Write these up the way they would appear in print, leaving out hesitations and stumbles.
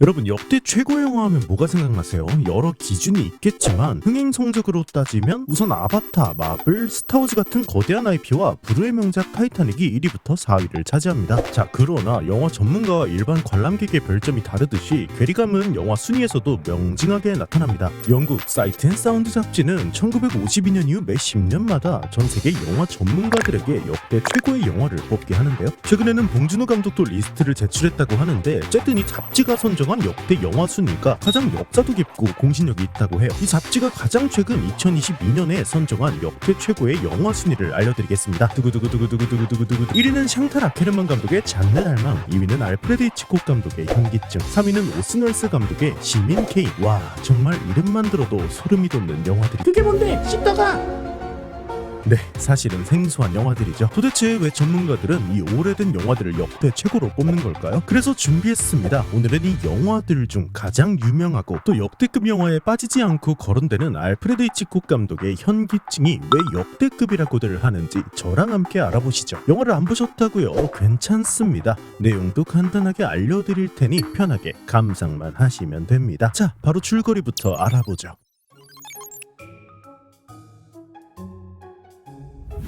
여러분, 역대 최고의 영화 하면 뭐가 생각나세요? 여러 기준이 있겠지만 흥행 성적으로 따지면 우선 아바타, 마블, 스타워즈 같은 거대한 IP와 불후의 명작 타이타닉이 1위부터 4위를 차지합니다. 자, 그러나 영화 전문가와 일반 관람객의 별점이 다르듯이 괴리감은 영화 순위에서도 명징하게 나타납니다. 영국 사이트 앤 사운드 잡지는 1952년 이후 매 10년마다 전 세계 영화 전문가들에게 역대 최고의 영화를 뽑게 하는데요. 최근에는 봉준호 감독도 리스트를 제출했다고 하는데 어쨌든 이 잡지가 선정한 역대 영화 순위가 가장 역사도 깊고 공신력이 있다고 해요. 이 잡지가 가장 최근 2022년에 선정한 역대 최고의 영화 순위를 알려드리겠습니다. 두구두구두구두구두구두구두구 1위는 샹탈 아케르만 감독의 장내 갈망, 2위는 알프레드 히치콕 감독의 현기증, 3위는 오스널스 감독의 시민 케인. 와, 정말 이름만 들어도 소름이 돋는 영화들이. 그게 뭔데? 씹다가 네, 사실은 생소한 영화들이죠. 도대체 왜 전문가들은 이 오래된 영화들을 역대 최고로 뽑는 걸까요? 그래서 준비했습니다. 오늘은 이 영화들 중 가장 유명하고 또 역대급 영화에 빠지지 않고 거론되는 알프레드 히치콕 감독의 현기증이 왜 역대급이라고들 하는지 저랑 함께 알아보시죠. 영화를 안 보셨다고요? 괜찮습니다. 내용도 간단하게 알려드릴 테니 편하게 감상만 하시면 됩니다. 자, 바로 줄거리부터 알아보죠.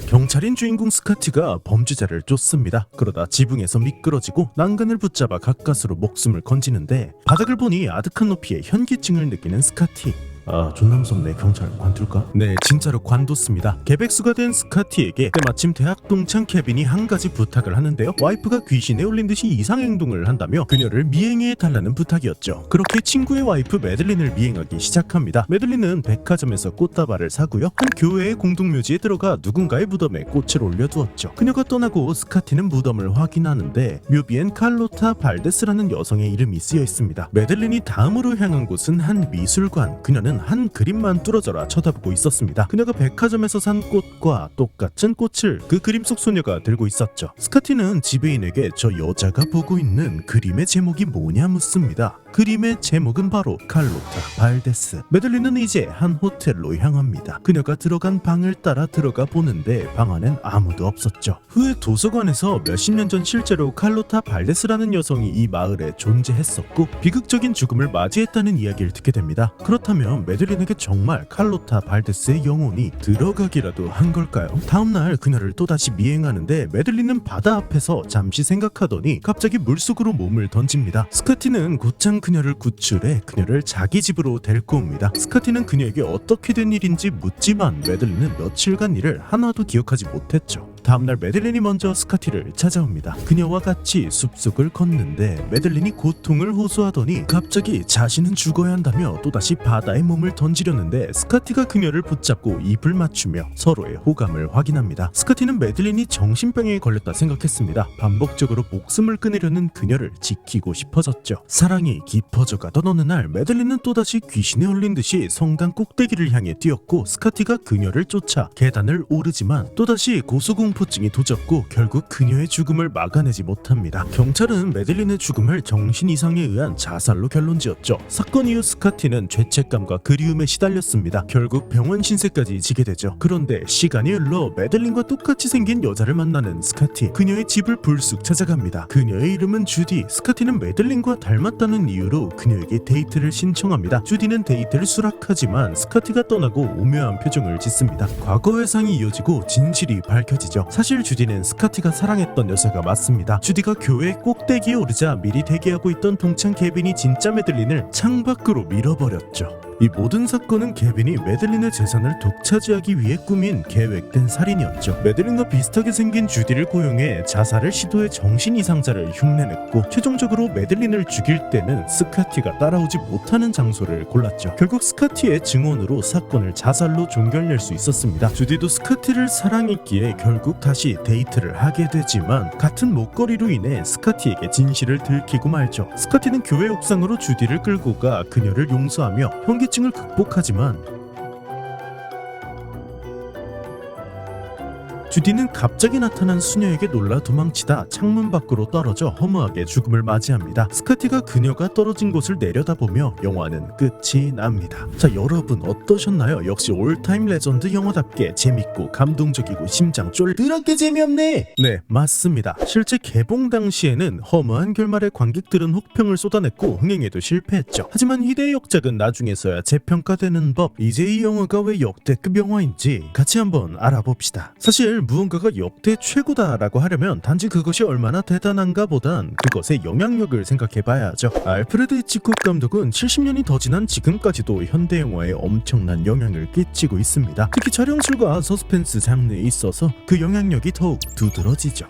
경찰인 주인공 스카티가 범죄자를 쫓습니다. 그러다 지붕에서 미끄러지고 난간을 붙잡아 가까스로 목숨을 건지는데 바닥을 보니 아득한 높이의 현기증을 느끼는 스카티. 아, 존나 무섭네. 경찰 관둘까? 네, 진짜로 관뒀습니다. 개백수가 된 스카티에게 때마침 대학 동창 케빈이 한 가지 부탁을 하는데요. 와이프가 귀신에 울린 듯이 이상 행동을 한다며 그녀를 미행해 달라는 부탁이었죠. 그렇게 친구의 와이프 메들린을 미행하기 시작합니다. 메들린은 백화점에서 꽃다발을 사고요. 한 교회의 공동묘지에 들어가 누군가의 무덤에 꽃을 올려두었죠. 그녀가 떠나고 스카티는 무덤을 확인하는데 묘비엔 칼로타 발데스라는 여성의 이름이 쓰여 있습니다. 메들린이 다음으로 향한 곳은 한 미술관. 그녀는 한 그림만 뚫어져라 쳐다보고 있었습니다. 그녀가 백화점에서 산 꽃과 똑같은 꽃을 그 그림 속 소녀가 들고 있었죠. 스카티는 지배인에게 저 여자가 보고 있는 그림의 제목이 뭐냐 묻습니다. 그림의 제목은 바로 칼로타 발데스. 메들린은 이제 한 호텔로 향합니다. 그녀가 들어간 방을 따라 들어가 보는데 방 안엔 아무도 없었죠. 후에 도서관에서 몇십 년 전 실제로 칼로타 발데스라는 여성이 이 마을에 존재했었고 비극적인 죽음을 맞이했다는 이야기를 듣게 됩니다. 그렇다면 메들린에게 정말 칼로타 발데스의 영혼이 들어가기라도 한 걸까요? 다음날 그녀를 또다시 미행하는데 메들린은 바다 앞에서 잠시 생각하더니 갑자기 물속으로 몸을 던집니다. 스카티는 곧장 그녀를 구출해 그녀를 자기 집으로 데리고 옵니다. 스카티는 그녀에게 어떻게 된 일인지 묻지만 메들린은 며칠간 일을 하나도 기억하지 못했죠. 다음날 메들린이 먼저 스카티를 찾아옵니다. 그녀와 같이 숲속을 걷는데 메들린이 고통을 호소하더니 갑자기 자신은 죽어야 한다며 또다시 바다에 몸을 던지려는데 스카티가 그녀를 붙잡고 입을 맞추며 서로의 호감을 확인합니다. 스카티는 메들린이 정신병에 걸렸다 생각했습니다. 반복적으로 목숨을 끊으려는 그녀를 지키고 싶어졌죠. 사랑이 깊어져 가던 어느 날 메들린은 또다시 귀신에 울린 듯이 성당 꼭대기를 향해 뛰었고 스카티가 그녀를 쫓아 계단을 오르지만 또다시 고소공포증이 도졌고 결국 그녀의 죽음을 막아내지 못합니다. 경찰은 메들린의 죽음을 정신 이상에 의한 자살로 결론지었죠. 사건 이후 스카티는 죄책감과 그리움에 시달렸습니다. 결국 병원 신세까지 지게 되죠. 그런데 시간이 흘러 메들린과 똑같이 생긴 여자를 만나는 스카티. 그녀의 집을 불쑥 찾아갑니다. 그녀의 이름은 주디. 스카티는 메들린과 닮았다는 이유로 그녀에게 데이트를 신청합니다. 주디는 데이트를 수락하지만 스카티가 떠나고 오묘한 표정을 짓습니다. 과거 회상이 이어지고 진실이 밝혀지죠. 사실 주디는 스카티가 사랑했던 여자가 맞습니다. 주디가 교회 꼭대기에 오르자 미리 대기하고 있던 동창 케빈이 진짜 메들린을 창밖으로 밀어버렸죠. 이 모든 사건은 케빈이 메들린의 재산을 독차지하기 위해 꾸민 계획된 살인이었죠. 메들린과 비슷하게 생긴 주디를 고용해 자살을 시도해 정신 이상자를 흉내냈고 최종적으로 메들린을 죽일 때는 스카티가 따라오지 못하는 장소를 골랐죠. 결국 스카티의 증언으로 사건을 자살로 종결낼 수 있었습니다. 주디도 스카티를 사랑했기에 결국 다시 데이트를 하게 되지만 같은 목걸이로 인해 스카티에게 진실을 들키고 말죠. 스카티는 교회 옥상으로 주디를 끌고 가 그녀를 용서하며 현기증을 극복하지만 주디는 갑자기 나타난 수녀에게 놀라 도망치다 창문 밖으로 떨어져 허무하게 죽음을 맞이합니다. 스카티가 그녀가 떨어진 곳을 내려다보며 영화는 끝이 납니다. 자, 여러분 어떠셨나요? 역시 올타임 레전드 영화답게 재밌고 감동적이고 심장 쫄들하게 재미없네. 네, 맞습니다. 실제 개봉 당시에는 허무한 결말에 관객들은 혹평을 쏟아냈고 흥행에도 실패했죠. 하지만 희대의 역작은 나중에서야 재평가되는 법. 이제 이 영화가 왜 역대급 영화인지 같이 한번 알아봅시다. 사실 무언가가 역대 최고다라고 하려면 단지 그것이 얼마나 대단한가 보단 그것의 영향력을 생각해봐야 하죠. 알프레드 히치콕 감독은 70년이 더 지난 지금까지도 현대 영화에 엄청난 영향을 끼치고 있습니다. 특히 촬영술과 서스펜스 장르에 있어서 그 영향력이 더욱 두드러지죠.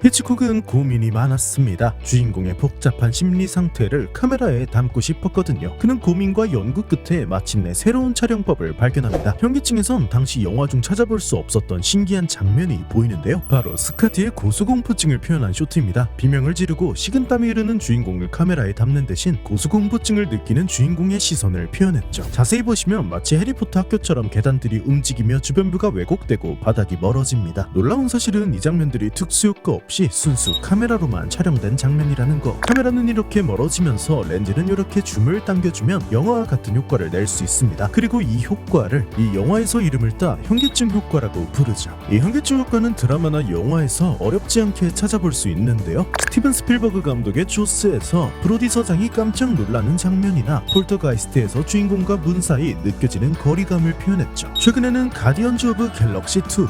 히치콕은 고민이 많았습니다. 주인공의 복잡한 심리 상태를 카메라에 담고 싶었거든요. 그는 고민과 연구 끝에 마침내 새로운 촬영법을 발견합니다. 현기증에선 당시 영화 중 찾아볼 수 없었던 신기한 장면이 보이는데요. 바로 스카티의 고소공포증을 표현한 쇼트입니다. 비명을 지르고 식은땀이 흐르는 주인공을 카메라에 담는 대신 고소공포증을 느끼는 주인공의 시선을 표현했죠. 자세히 보시면 마치 해리포터 학교처럼 계단들이 움직이며 주변부가 왜곡되고 바닥이 멀어집니다. 놀라운 사실은 이 장면들이 특수효과 없이 순수 카메라로만 촬영된 장면이라는 거. 카메라는 이렇게 멀어지면서 렌즈는 이렇게 줌을 당겨주면 영화와 같은 효과를 낼 수 있습니다. 그리고 이 효과를 이 영화에서 이름을 따 현기증 효과라고 부르죠. 이 현기증 효과는 드라마나 영화에서 어렵지 않게 찾아볼 수 있는데요. 스티븐 스필버그 감독의 조스에서 브로디서장이 깜짝 놀라는 장면이나 폴터가이스트에서 주인공과 문 사이 느껴지는 거리감을 표현했죠. 최근에는 가디언즈 오브 갤럭시 2,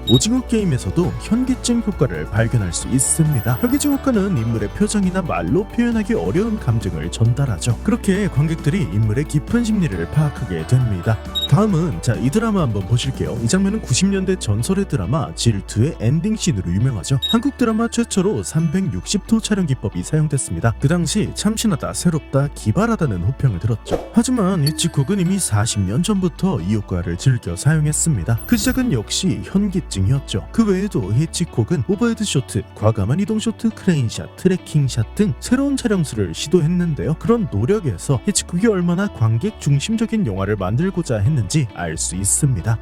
오징어 게임에서도 현기증 효과를 발견할 수 있습니다. 현기증 효과는 인물의 표정이나 말로 표현하기 어려운 감정을 전달하죠. 그렇게 관객들이 인물의 깊은 심리를 파악하게 됩니다. 다음은 이 드라마 한번 보실게요. 이 장면은 90년대 전설의 드라마 질투의 엔딩 씬으로 유명하죠. 한국 드라마 최초로 360도 촬영 기법이 사용됐습니다. 그 당시 참신하다, 새롭다, 기발하다는 호평을 들었죠. 하지만 히치콕은 이미 40년 전부터 이 효과를 즐겨 사용했습니다. 그 시작은 역시 현기증이었죠. 그 외에도 히치콕은 오버헤드 쇼트, 과감한 이동 쇼트, 크레인샷, 트래킹샷 등 새로운 촬영수를 시도했는데요. 그런 노력에서 히치콕이 얼마나 관객 중심적인 영화를 만들고자 했는지 알 수 있습니다.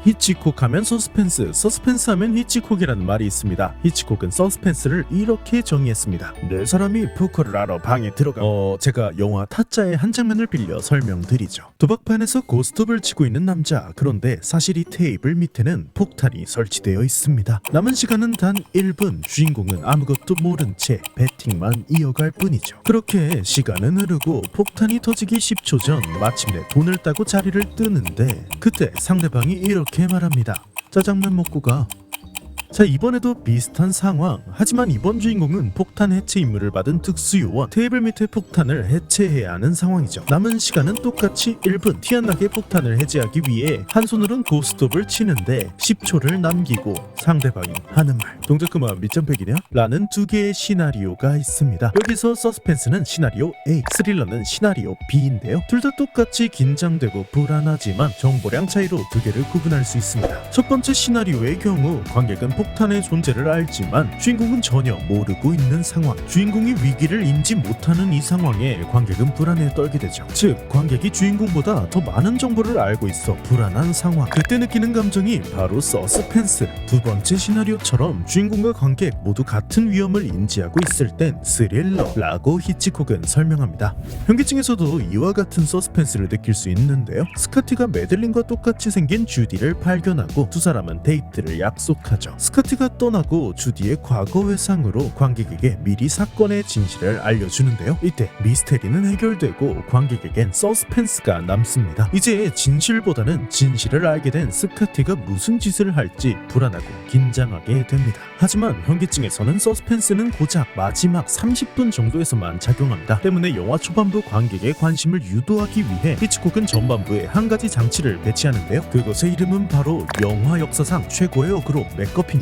히치콕 하면 서스펜스, 서스펜스 하면 히치콕이라는 말이 있습니다. 히치콕은 서스펜스를 이렇게 정의했습니다. 네 사람이 포커를 하러 방에 들어가. 제가 영화 타짜의 한 장면을 빌려 설명드리죠. 도박판에서 고스톱을 치고 있는 남자. 그런데 사실 이 테이블 밑에는 폭탄이 설치되어 있습니다. 남은 시간은 단 1분. 주인공은 아무것도 모른 채 배팅만 이어갈 뿐이죠. 그렇게 시간은 흐르고 폭탄이 터지기 10초 전 마침내 돈을 따고 자리를 뜨는데 그때 상대방이 이렇게 말합니다. 짜장면 먹고 가. 자, 이번에도 비슷한 상황. 하지만 이번 주인공은 폭탄 해체 임무를 받은 특수요원, 테이블 밑에 폭탄을 해체해야 하는 상황이죠. 남은 시간은 똑같이 1분. 티 안 나게 폭탄을 해제하기 위해 한 손으로는 고스톱을 치는데 10초를 남기고 상대방이 하는 말, 동작 그만 밑점팩이냐? 라는 두 개의 시나리오가 있습니다. 여기서 서스펜스는 시나리오 A, 스릴러는 시나리오 B인데요. 둘 다 똑같이 긴장되고 불안하지만 정보량 차이로 두 개를 구분할 수 있습니다. 첫 번째 시나리오의 경우 관객은 폭탄의 존재를 알지만 주인공은 전혀 모르고 있는 상황. 주인공이 위기를 인지 못하는 이 상황에 관객은 불안에 떨게 되죠. 즉, 관객이 주인공보다 더 많은 정보를 알고 있어 불안한 상황. 그때 느끼는 감정이 바로 서스펜스. 두 번째 시나리오처럼 주인공과 관객 모두 같은 위험을 인지하고 있을 땐 스릴러라고 히치콕은 설명합니다. 현기증에서도 이와 같은 서스펜스를 느낄 수 있는데요. 스카티가 매들린과 똑같이 생긴 주디를 발견하고 두 사람은 데이트를 약속하죠. 스카티가 떠나고 주디의 과거 회상으로 관객에게 미리 사건의 진실을 알려주는데요. 이때 미스테리는 해결되고 관객에겐 서스펜스가 남습니다. 이제 진실보다는 진실을 알게 된 스카티가 무슨 짓을 할지 불안하고 긴장하게 됩니다. 하지만 현기증에서는 서스펜스는 고작 마지막 30분 정도에서만 작용합니다. 때문에 영화 초반부 관객의 관심을 유도하기 위해 히치콕은 전반부에 한 가지 장치를 배치하는데요. 그것의 이름은 바로 영화 역사상 최고의 어그로 맥거핀이죠.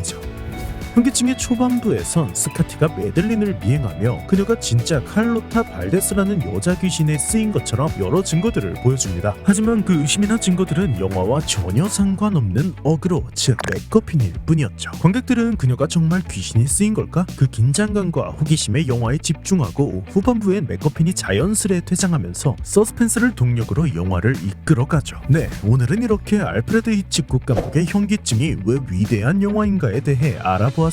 현기증의 초반부에선 스카티가 메들린을 미행하며 그녀가 진짜 칼로타 발데스라는 여자 귀신에 쓰인 것처럼 여러 증거들을 보여줍니다. 하지만 그 의심이나 증거들은 영화와 전혀 상관없는 어그로, 즉 맥거핀일 뿐이었죠. 관객들은 그녀가 정말 귀신이 쓰인 걸까? 그 긴장감과 호기심에 영화에 집중하고 후반부엔 맥거핀이 자연스레 퇴장하면서 서스펜스를 동력으로 영화를 이끌어가죠. 네, 오늘은 이렇게 알프레드 히치콕 감독의 현기증이 왜 위대한 영화인가에 대해 알아보았습니다.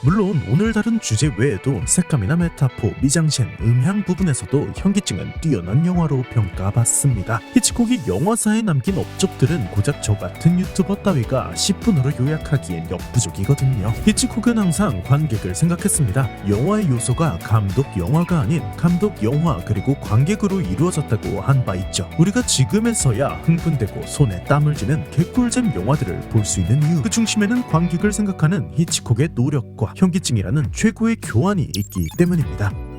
물론 오늘 다룬 주제 외에도 색감이나 메타포, 미장센, 음향 부분에서도 현기증은 뛰어난 영화로 평가받습니다. 히치콕이 영화사에 남긴 업적들은 고작 저 같은 유튜버 따위가 10분으로 요약하기엔 역부족이거든요. 히치콕은 항상 관객을 생각했습니다. 영화의 요소가 감독 영화가 아닌 감독 영화 그리고 관객으로 이루어졌다고 한 바 있죠. 우리가 지금에서야 흥분되고 손에 땀을 쥐는 개꿀잼 영화들을 볼 수 있는 이유, 그 중심에는 관객을 생각하는 히치콕의 노력과 현기증이라는 최고의 교환이 있기 때문입니다.